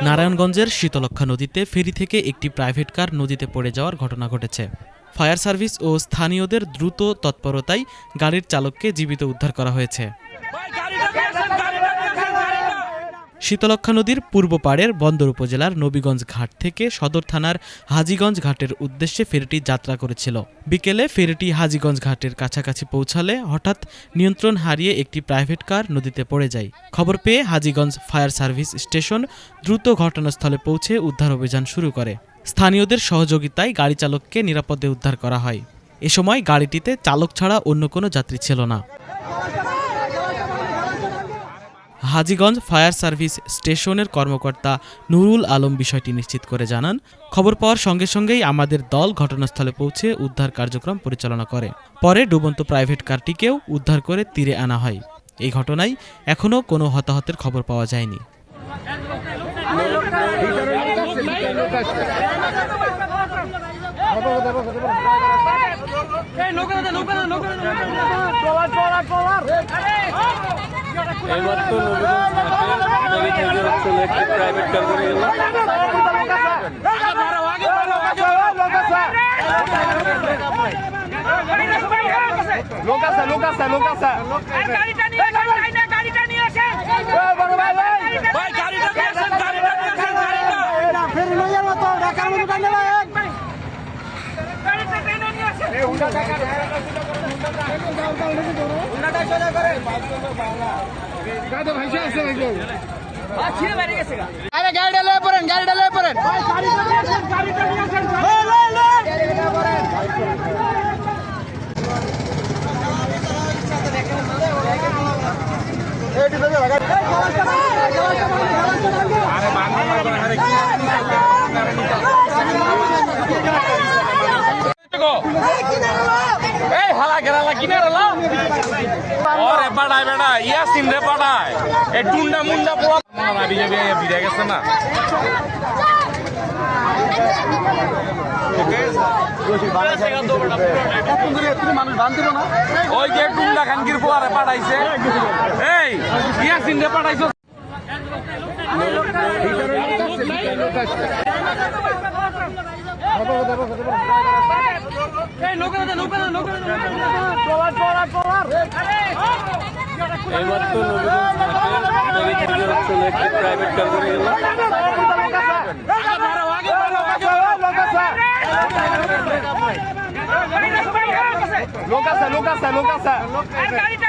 নারায়ণগঞ্জের শীতলক্ষ্যা নদীতে ফেরি থেকে একটি প্রাইভেট কার নদীতে পড়ে যাওয়ার ঘটনা ঘটেছে। ফায়ার সার্ভিস ও স্থানীয়দের দ্রুত তৎপরতায় গাড়ির চালককে জীবিত উদ্ধার করা হয়েছে। শীতলক্ষ্যা নদীর পূর্ব পাড়ের বন্দর উপজেলার নবীগঞ্জ ঘাট থেকে সদর থানার হাজীগঞ্জ ঘাটের উদ্দেশ্যে ফেরিটি যাত্রা করেছিল। বিকেলে ফেরিটি হাজীগঞ্জ ঘাটের কাছাকাছি পৌঁছালে হঠাৎ নিয়ন্ত্রণ হারিয়ে একটি প্রাইভেট কার নদীতে পড়ে যায়। খবর পেয়ে হাজীগঞ্জ ফায়ার সার্ভিস স্টেশন দ্রুত ঘটনাস্থলে পৌঁছে উদ্ধার অভিযান শুরু করে। স্থানীয়দের সহযোগিতায় গাড়ি চালককে নিরাপদে উদ্ধার করা হয়। এ সময় গাড়িটিতে চালক ছাড়া অন্য কোনো যাত্রী ছিল না। হাজীগঞ্জ ফায়ার সার্ভিস স্টেশনের কর্মকর্তা নুরুল আলম বিষয়টি নিশ্চিত করে জানান, খবর পাওয়ার সঙ্গে সঙ্গেই আমাদের দল ঘটনাস্থলে পৌঁছে উদ্ধার কার্যক্রম পরিচালনা করে। পরে ডুবন্ত প্রাইভেট কারটিকেও উদ্ধার করে তীরে আনা হয়। এই ঘটনায় এখনও কোনো হতাহতের খবর পাওয়া যায়নি। এইমাত্র নবীগঞ্জ ঘাটে একটি প্রাইভেট কার করে গেল। ওই যে টুন্ডা খানকির পোয়ারে পাঠাইছে, এই ইয়াসিন রে পাঠাইছো। এইমাত্র নবীগঞ্জ ঘাটে একটি প্রাইভেট কার করে গেল। গাড়িটা